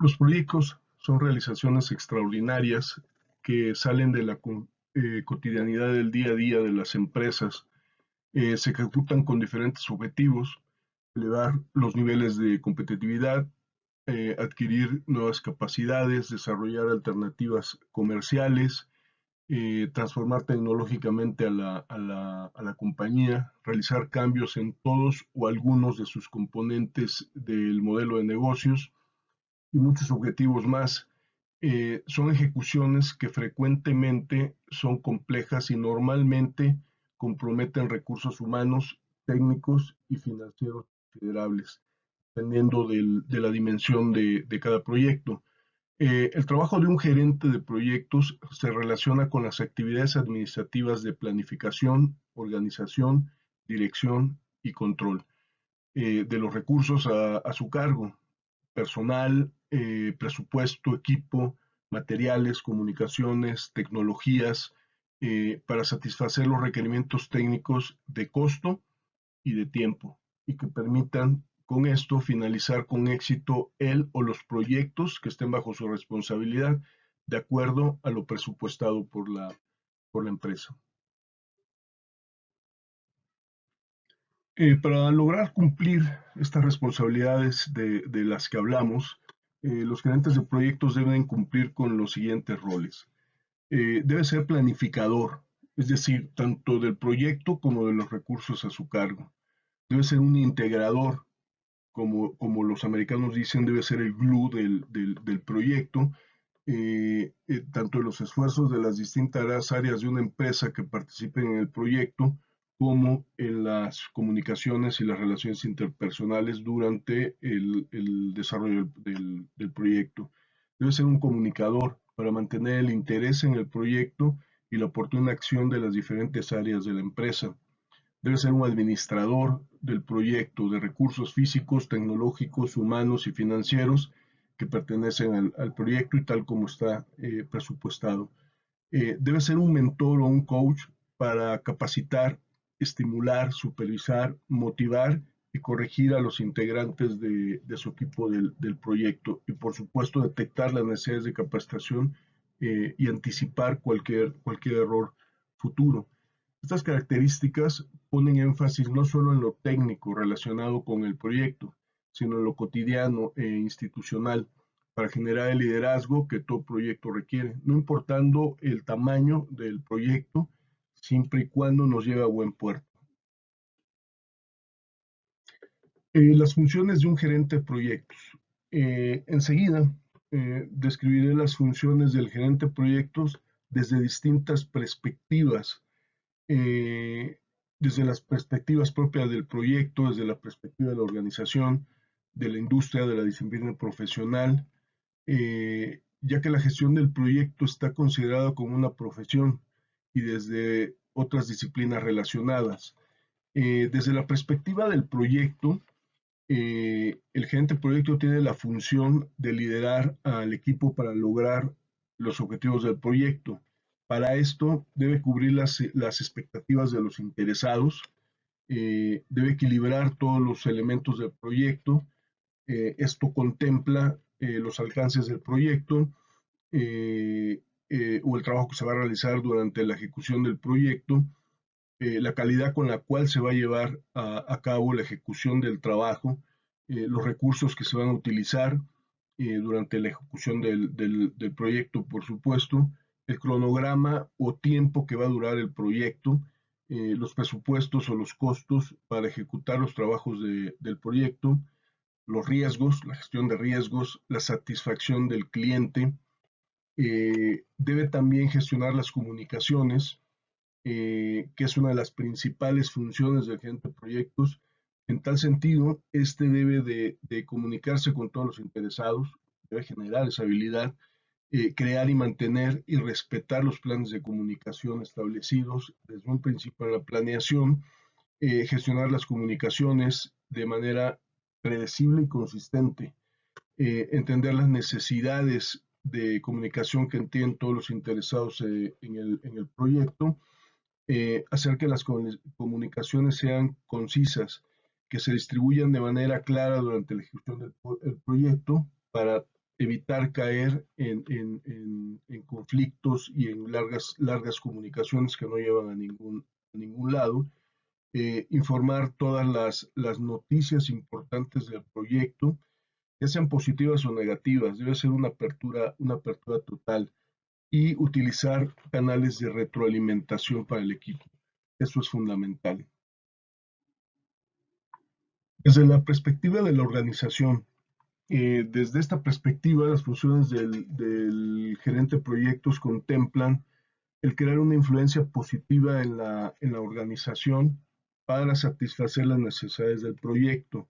Los proyectos son realizaciones extraordinarias que salen de la cotidianidad del día a día de las empresas. Se ejecutan con diferentes objetivos: elevar los niveles de competitividad, adquirir nuevas capacidades, desarrollar alternativas comerciales, transformar tecnológicamente a la compañía, realizar cambios en todos o algunos de sus componentes del modelo de negocios y muchos objetivos más. Son ejecuciones que frecuentemente son complejas y normalmente comprometen recursos humanos, técnicos y financieros considerables, dependiendo de la dimensión de cada proyecto. El trabajo de un gerente de proyectos se relaciona con las actividades administrativas de planificación, organización, dirección y control de los recursos a su cargo: personal, presupuesto, equipo, materiales, comunicaciones, tecnologías, para satisfacer los requerimientos técnicos de costo y de tiempo, y que permitan con esto finalizar con éxito él o los proyectos que estén bajo su responsabilidad, de acuerdo a lo presupuestado por la empresa. Para lograr cumplir estas responsabilidades de las que hablamos, los gerentes de proyectos deben cumplir con los siguientes roles. Debe ser planificador, es decir, tanto del proyecto como de los recursos a su cargo. Debe ser un integrador, como los americanos dicen, debe ser el glue del proyecto, tanto de los esfuerzos de las distintas áreas de una empresa que participen en el proyecto, como en las comunicaciones y las relaciones interpersonales durante el desarrollo del proyecto. Debe ser un comunicador para mantener el interés en el proyecto y la oportuna acción de las diferentes áreas de la empresa. Debe ser un administrador del proyecto de recursos físicos, tecnológicos, humanos y financieros que pertenecen al proyecto y tal como está presupuestado. Debe ser un mentor o un coach para capacitar, estimular, supervisar, motivar y corregir a los integrantes de su equipo del proyecto, y por supuesto detectar las necesidades de capacitación y anticipar cualquier error futuro. Estas características ponen énfasis no solo en lo técnico relacionado con el proyecto, sino en lo cotidiano e institucional, para generar el liderazgo que todo proyecto requiere, no importando el tamaño del proyecto, siempre y cuando nos lleve a buen puerto. Las funciones de un gerente de proyectos. Enseguida describiré las funciones del gerente de proyectos desde distintas perspectivas, eh, desde las perspectivas propias del proyecto, desde la perspectiva de la organización, de la industria, de la disciplina profesional, ya que la gestión del proyecto está considerada como una profesión, y desde otras disciplinas relacionadas. Desde la perspectiva del proyecto, el gerente de proyecto tiene la función de liderar al equipo para lograr los objetivos del proyecto. Para esto debe cubrir las expectativas de los interesados, debe equilibrar todos los elementos del proyecto. Esto contempla los alcances del proyecto, o el trabajo que se va a realizar durante la ejecución del proyecto, la calidad con la cual se va a llevar a cabo la ejecución del trabajo, los recursos que se van a utilizar durante la ejecución del proyecto, por supuesto, el cronograma o tiempo que va a durar el proyecto, los presupuestos o los costos para ejecutar los trabajos del proyecto, los riesgos, la gestión de riesgos, la satisfacción del cliente. Debe también gestionar las comunicaciones, que es una de las principales funciones del gerente de proyectos. En tal sentido, este debe de comunicarse con todos los interesados, debe generar esa habilidad, crear y mantener y respetar los planes de comunicación establecidos desde un principio de la planeación, gestionar las comunicaciones de manera predecible y consistente, entender las necesidades de comunicación que tienen todos los interesados en el proyecto, hacer que las comunicaciones sean concisas, que se distribuyan de manera clara durante la ejecución del proyecto, para evitar caer en conflictos y en largas comunicaciones que no llevan a ningún lado, informar todas las noticias importantes del proyecto, ya sean positivas o negativas, debe ser una apertura total y utilizar canales de retroalimentación para el equipo. Eso es fundamental. Desde la perspectiva de la organización, desde esta perspectiva, las funciones del gerente de proyectos contemplan el crear una influencia positiva en la organización para satisfacer las necesidades del proyecto.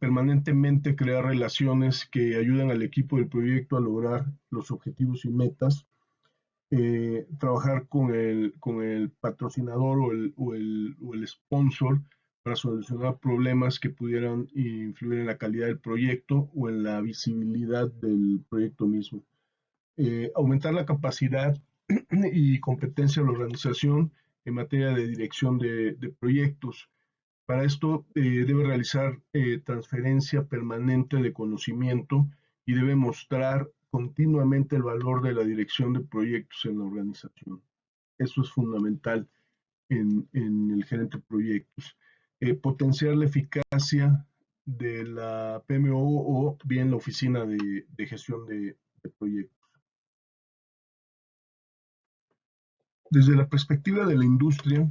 Permanentemente crear relaciones que ayudan al equipo del proyecto a lograr los objetivos y metas. Trabajar con el patrocinador o el sponsor para solucionar problemas que pudieran influir en la calidad del proyecto o en la visibilidad del proyecto mismo. Aumentar la capacidad y competencia de la organización en materia de dirección de proyectos. Para esto debe realizar transferencia permanente de conocimiento y debe mostrar continuamente el valor de la dirección de proyectos en la organización. Eso es fundamental en el gerente de proyectos. Potenciar la eficacia de la PMO o bien la oficina de gestión de proyectos. Desde la perspectiva de la industria,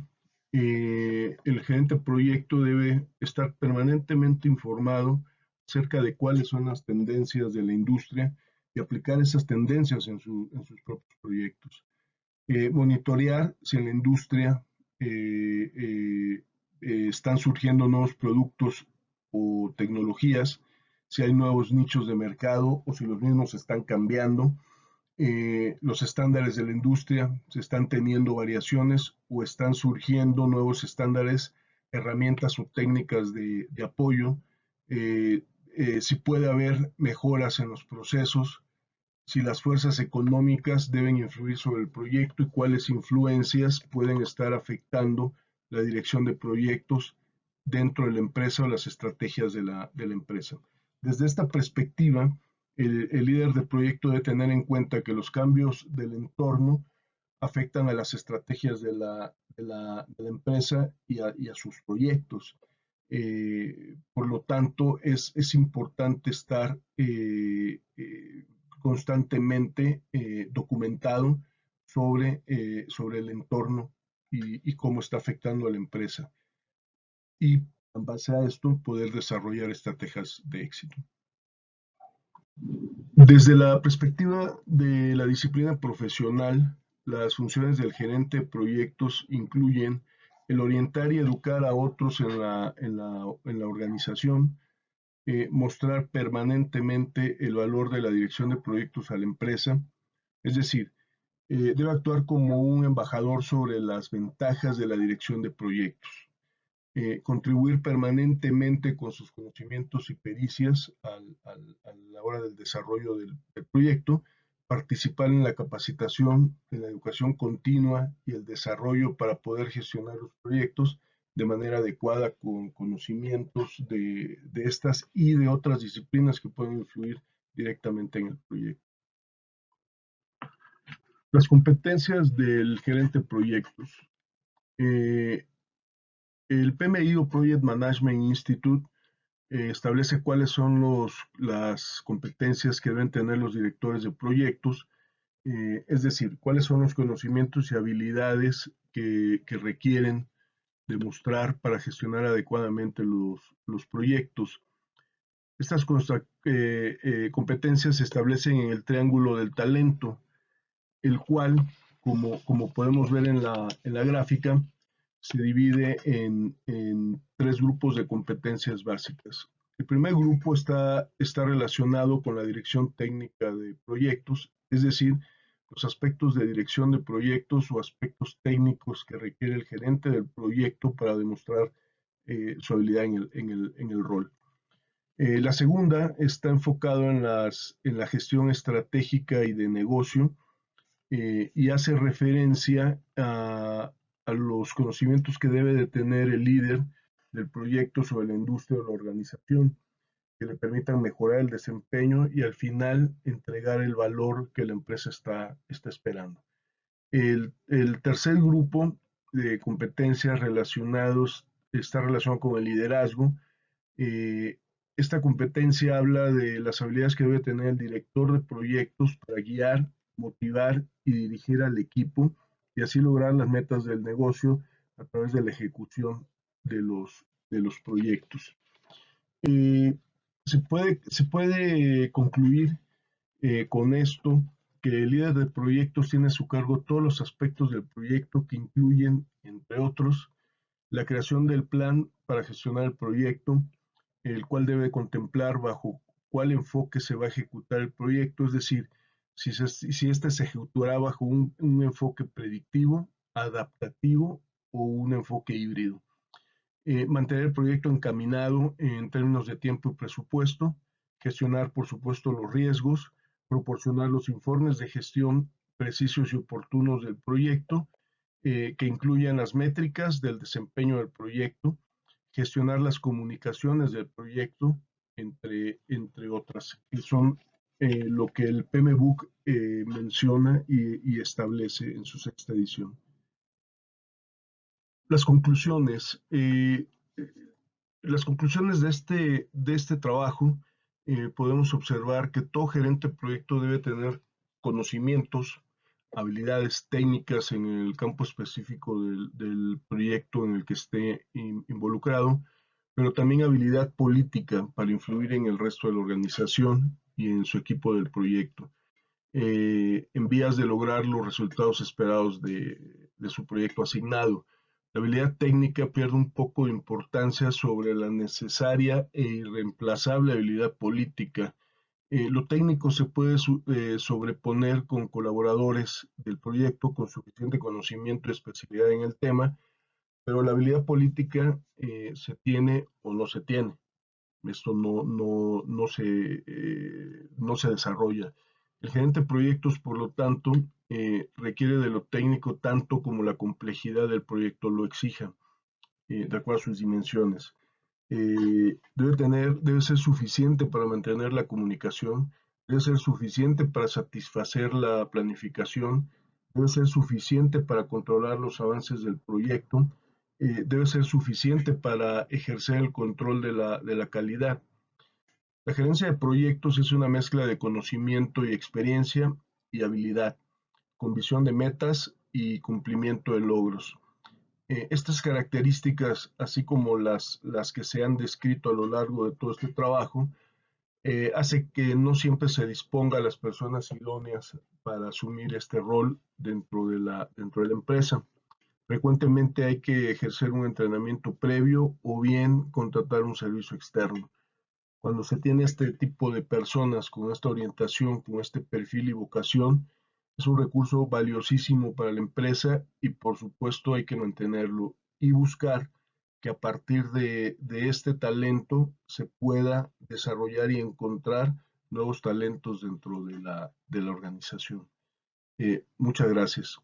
el gerente de proyecto debe estar permanentemente informado acerca de cuáles son las tendencias de la industria y aplicar esas tendencias en sus propios proyectos. Monitorear si en la industria están surgiendo nuevos productos o tecnologías, si hay nuevos nichos de mercado o si los mismos están cambiando. Los estándares de la industria se están teniendo variaciones o están surgiendo nuevos estándares, herramientas o técnicas de apoyo, si puede haber mejoras en los procesos, si las fuerzas económicas deben influir sobre el proyecto y cuáles influencias pueden estar afectando la dirección de proyectos dentro de la empresa o las estrategias de la empresa. Desde esta perspectiva, el líder de proyecto debe tener en cuenta que los cambios del entorno afectan a las estrategias de la empresa y a sus proyectos. Por lo tanto, es importante estar constantemente documentado sobre el entorno y cómo está afectando a la empresa. Y en base a esto, poder desarrollar estrategias de éxito. Desde la perspectiva de la disciplina profesional, las funciones del gerente de proyectos incluyen el orientar y educar a otros en la organización, mostrar permanentemente el valor de la dirección de proyectos a la empresa, es decir, debe actuar como un embajador sobre las ventajas de la dirección de proyectos. Contribuir permanentemente con sus conocimientos y pericias a la hora del desarrollo del proyecto, participar en la capacitación, en la educación continua y el desarrollo para poder gestionar los proyectos de manera adecuada con conocimientos de estas y de otras disciplinas que pueden influir directamente en el proyecto. Las competencias del gerente de proyectos. El PMI o Project Management Institute establece cuáles son las competencias que deben tener los directores de proyectos, es decir, cuáles son los conocimientos y habilidades que requieren demostrar para gestionar adecuadamente los proyectos. Estas competencias se establecen en el triángulo del talento, el cual, como podemos ver en la gráfica, se divide en tres grupos de competencias básicas. El primer grupo está relacionado con la dirección técnica de proyectos, es decir, los aspectos de dirección de proyectos o aspectos técnicos que requiere el gerente del proyecto para demostrar su habilidad en el rol. La segunda está enfocado en la gestión estratégica y de negocio, y hace referencia a los conocimientos que debe de tener el líder del proyecto sobre la industria o la organización. que le permitan mejorar el desempeño y al final entregar el valor que la empresa está esperando. El tercer grupo de competencias relacionados está relacionado con el liderazgo. Eh, Esta competencia habla de las habilidades que debe tener el director de proyectos para guiar, motivar y dirigir al equipo y así lograr las metas del negocio a través de la ejecución de los proyectos. Eh, se puede concluir con esto que el líder de proyectos tiene a su cargo todos los aspectos del proyecto que incluyen, entre otros, la creación del plan para gestionar el proyecto, el cual debe contemplar bajo cuál enfoque se va a ejecutar el proyecto, es decir, si este se ejecutará bajo un enfoque predictivo, adaptativo o un enfoque híbrido. Mantener el proyecto encaminado en términos de tiempo y presupuesto, gestionar, por supuesto, los riesgos, proporcionar los informes de gestión precisos y oportunos del proyecto, que incluyan las métricas del desempeño del proyecto, gestionar las comunicaciones del proyecto, entre otras, que son lo que el PMBOK menciona y establece en su sexta edición. Las conclusiones. Las conclusiones de este trabajo, podemos observar que todo gerente de proyecto debe tener conocimientos, habilidades técnicas en el campo específico del proyecto en el que esté involucrado, pero también habilidad política para influir en el resto de la organización y en su equipo del proyecto, en vías de lograr los resultados esperados de su proyecto asignado. La habilidad técnica pierde un poco de importancia sobre la necesaria e irreemplazable habilidad política. Lo técnico se puede sobreponer con colaboradores del proyecto con suficiente conocimiento y especialidad en el tema, pero la habilidad política se tiene o no se tiene. Esto no se desarrolla. El gerente de proyectos, por lo tanto, requiere de lo técnico tanto como la complejidad del proyecto lo exija, de acuerdo a sus dimensiones. Debe ser suficiente para mantener la comunicación, debe ser suficiente para satisfacer la planificación, debe ser suficiente para controlar los avances del proyecto, debe ser suficiente para ejercer el control de la calidad. La gerencia de proyectos es una mezcla de conocimiento y experiencia y habilidad, con visión de metas y cumplimiento de logros. Estas características, así como las que se han descrito a lo largo de todo este trabajo, hace que no siempre se disponga a las personas idóneas para asumir este rol dentro de la empresa. Frecuentemente hay que ejercer un entrenamiento previo o bien contratar un servicio externo. Cuando se tiene este tipo de personas con esta orientación, con este perfil y vocación, es un recurso valiosísimo para la empresa y por supuesto hay que mantenerlo y buscar que a partir de este talento se pueda desarrollar y encontrar nuevos talentos dentro de la organización. Muchas gracias.